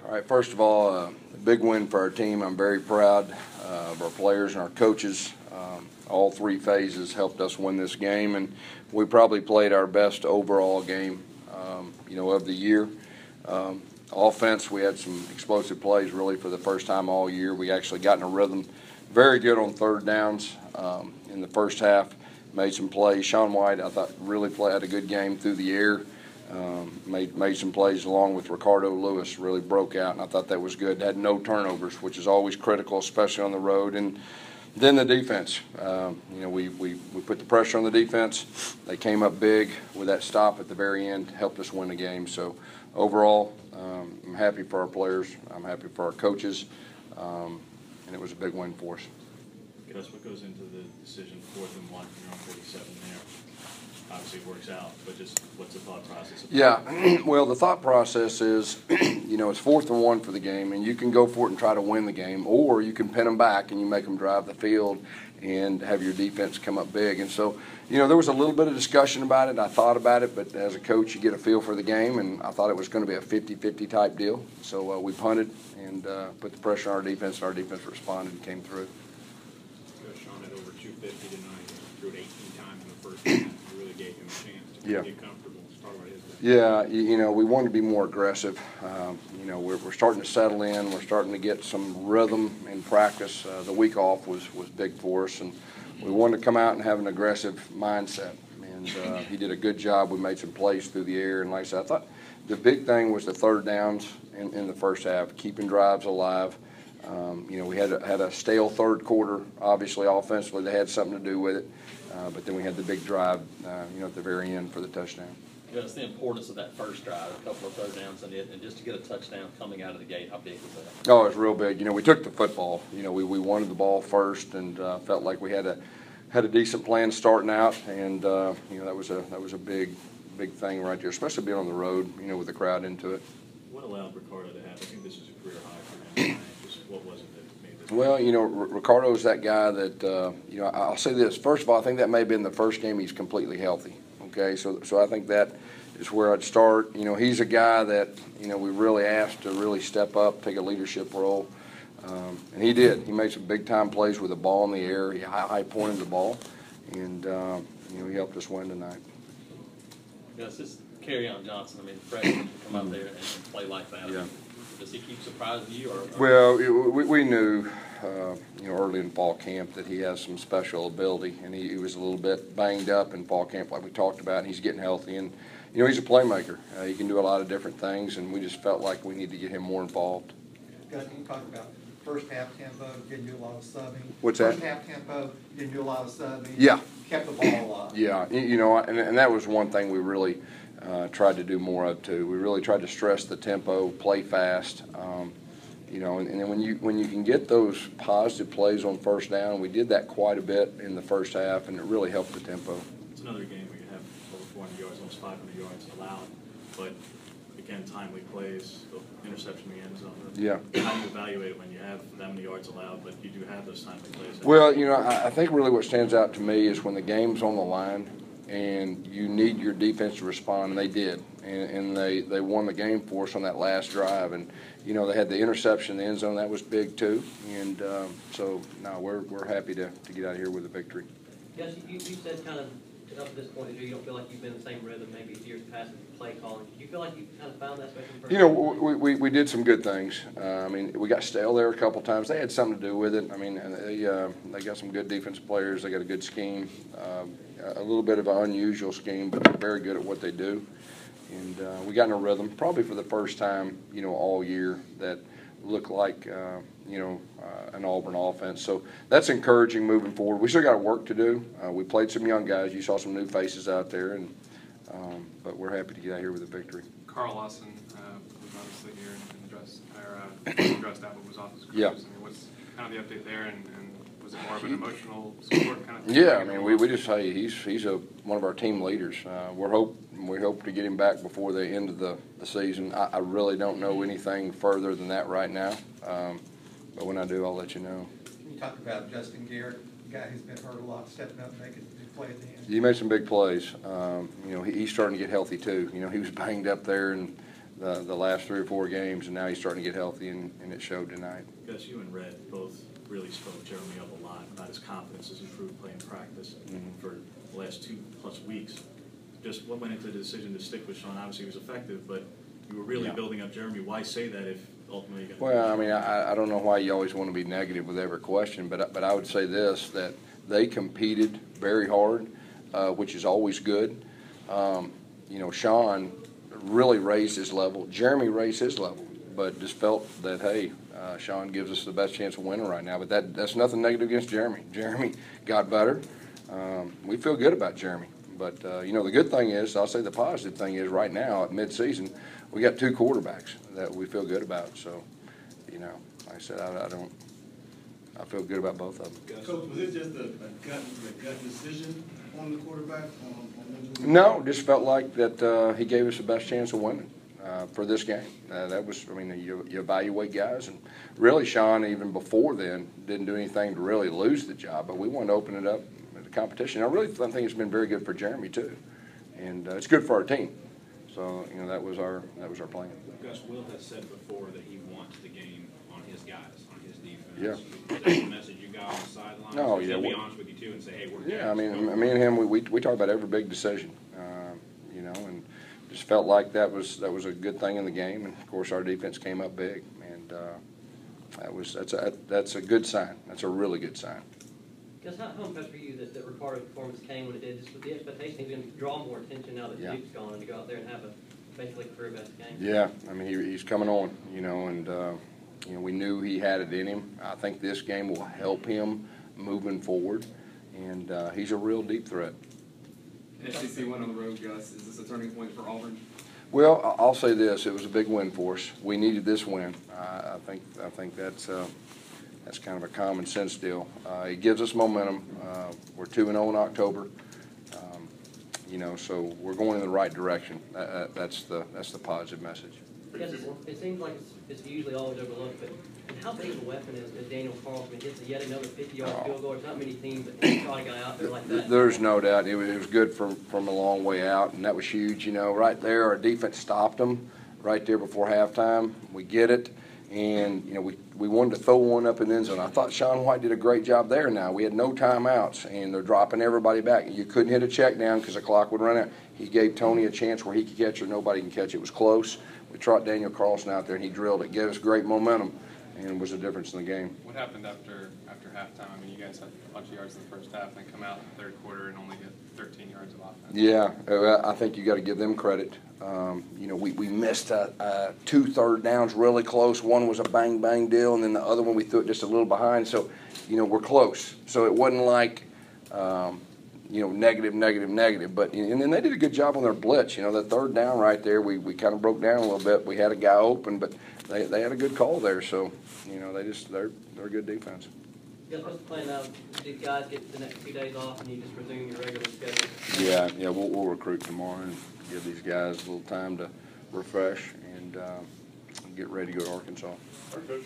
All right, first of all, a big win for our team. I'm very proud of our players and our coaches. All three phases helped us win this game, and we probably played our best overall game, of the year. Offense, we had some explosive plays really for the first time all year. We actually got in a rhythm. Very good on third downs in the first half. Made some plays. Sean White, I thought, really had a good game through the air. Made some plays along with Ricardo Lewis, really broke out, and I thought that was good. Had no turnovers, which is always critical, especially on the road. And then the defense, we put the pressure on the defense. They came up big with that stop at the very end, helped us win the game. So overall, I'm happy for our players. I'm happy for our coaches, and it was a big win for us. Gus, what goes into the decision 4th and 1 from your own 47 there? Obviously it works out, but just what's the thought process about Yeah, well, the thought process is, it's 4th and 1 for the game, and you can go for it and try to win the game, or you can pin them back and you make them drive the field and have your defense come up big. And so, there was a little bit of discussion about it. I thought about it, but as a coach, you get a feel for the game, and I thought it was going to be a 50-50 type deal. So we punted and put the pressure on our defense, and our defense responded and came through. Sean had over 250 tonight. Threw it 18 times in the first half. Really gave him a chance to get comfortable. Talk about his game. Yeah, we wanted to be more aggressive. We're starting to settle in. We're starting to get some rhythm in practice. The week off was big for us, and we wanted to come out and have an aggressive mindset. And he did a good job. We made some plays through the air, and like I said, I thought the big thing was the third downs in the first half, keeping drives alive. We had a stale third quarter. Obviously, offensively, they had something to do with it. But then we had the big drive, at the very end for the touchdown. It's the importance of that first drive, a couple of third downs in it, and just to get a touchdown coming out of the gate. How big was that? Oh, it was real big. We took the football. We wanted the ball first, and felt like we had a decent plan starting out, and that was a big thing right there, especially being on the road, with the crowd into it. What allowed Ricardo to have? I think this is a career high for him. Just what was it that made this? Well, Ricardo is that guy that I'll say this. First of all, I think that may have been the first game he's completely healthy. Okay, so I think that is where I'd start. He's a guy that we really asked to really step up, take a leadership role, and he did. He made some big time plays with the ball in the air. He high pointed the ball, and he helped us win tonight. This is Kerryon Johnson. Freshman to come out there and play like that. Yeah. Does he keep surprising you? Well, we knew, early in fall camp that he has some special ability, and he was a little bit banged up in fall camp, like we talked about, and he's getting healthy. And, he's a playmaker. He can do a lot of different things, and we just felt like we need to get him more involved. Gus, can you talk about first half tempo? Didn't do a lot of subbing. What's that? First half tempo, didn't do a lot of subbing. Yeah. Kept the ball alive. Yeah, and that was one thing we really tried to do more of too. We really tried to stress the tempo, play fast, and then when you can get those positive plays on first down, we did that quite a bit in the first half, and it really helped the tempo. It's another game where you have over 400 yards, almost 500 yards allowed, but again, timely plays, the interception in the end zone. Yeah. How do you evaluate it when you have that many yards allowed, but you do have those timely plays? Well, I think really what stands out to me is when the game's on the line and you need your defense to respond, and they did, and they won the game for us on that last drive, and they had the interception in the end zone. That was big too, and so no, we're happy to get out of here with a victory. Yes, you said kind of up to this point you don't feel like you've been in the same rhythm maybe years past with play calling. Do you feel like you kind of found that special? We did some good things. We got stale there a couple times. They had something to do with it. They got some good defensive players. They got a good scheme, a little bit of an unusual scheme, but they're very good at what they do. And we got in a rhythm, probably for the first time, all year, that looked like, an Auburn offense. So that's encouraging moving forward. We still got work to do. We played some young guys. You saw some new faces out there, and but we're happy to get out here with a victory. Carl Lawson was obviously here in the dress staff was off his cruise. Yeah. What's kind of the update there, and was it more of an emotional support kind of thing? Yeah, we just say he's one of our team leaders. We hope to get him back before the end of the season. I really don't know anything further than that right now, but when I do, I'll let you know. Can you talk about Justin Garrett, a guy who's been hurt a lot, stepping up and making a big play at the end? He made some big plays. He's starting to get healthy too. He was banged up there, and the last 3 or 4 games, and now he's starting to get healthy, and it showed tonight. Gus, you and Red both really spoke Jeremy up a lot about his confidence as improved playing practice for the last 2+ weeks. Just what went into the decision to stick with Sean? Obviously, he was effective, but you were really building up Jeremy. Why say that if ultimately you're going to? Well, I mean, I don't know why you always want to be negative with every question, but I would say this, that they competed very hard, which is always good. You know, Sean really raised his level. Jeremy raised his level, but just felt that, hey, Sean gives us the best chance of winning right now. But that's nothing negative against Jeremy. Jeremy got better. We feel good about Jeremy. But, you know, the good thing is, I'll say the positive thing is right now at midseason, we got 2 quarterbacks that we feel good about. So, you know, like I said, I feel good about both of them. Coach, was it just a gut decision on the quarterback? No, just felt like that he gave us the best chance of winning for this game. That was, I mean, you evaluate guys, and really Sean, even before then, didn't do anything to really lose the job, but we wanted to open it up to the competition. I really think it's been very good for Jeremy too, and it's good for our team. So, you know, that was our plan. Gus, Will has said before that he wants the game on his guys, on his defense. Yeah. Is that the message you got on the sidelines? No, He'll yeah, be honest with you too and say, hey, we're yeah, I mean, me and him, we talk about every big decision, you know, and just felt like that was a good thing in the game. And of course, our defense came up big, and that's a good sign. That's a really good sign. Gus, how impressed were you that Ricardo's performance came when it did? Just with the expectation he's going to draw more attention now that Duke's gone, and to go out there and have basically a career best game. Yeah, I mean, he's coming on, you know, and you know, we knew he had it in him. I think this game will help him moving forward, and he's a real deep threat. SEC win on the road, Gus. Is this a turning point for Auburn? Well, I'll say this: it was a big win for us. We needed this win. I think that's kind of a common sense deal. It gives us momentum. We're 2-0 in October. You know, so we're going in the right direction. That's the positive message. Yes, it seems like it's usually always overlooked, but how big of a weapon is Daniel Carlson? Gets yet another 50-yard field goal. There's not many teams that can try a guy out there like that. There's no doubt. It was good from a long way out, and that was huge. You know, right there, our defense stopped them right there before halftime. We get it, and you know, we wanted to throw one up in the end zone. I thought Sean White did a great job there. Now we had no timeouts, and they're dropping everybody back. You couldn't hit a check down because the clock would run out. He gave Tony a chance where he could catch it. Nobody can catch it. It was close. We trot Daniel Carlson out there, and he drilled it. Gave us great momentum, and it was the difference in the game. What happened after halftime? I mean, you guys had a bunch of yards in the first half, and then come out in the third quarter and only get 13 yards of offense. Yeah, I think you got to give them credit. You know, we missed 2 third downs really close. One was a bang deal, and then the other one we threw it just a little behind. So, you know, we're close. So it wasn't like you know, negative. But and then they did a good job on their blitz. You know, that third down right there, we kind of broke down a little bit. We had a guy open, but they had a good call there. So, you know, they're a good defense. Yes, what's the plan now? These guys get the next 2 days off, and you just resume your regular schedule? Yeah, we'll recruit tomorrow and give these guys a little time to refresh and get ready to go to Arkansas. All right, Coach.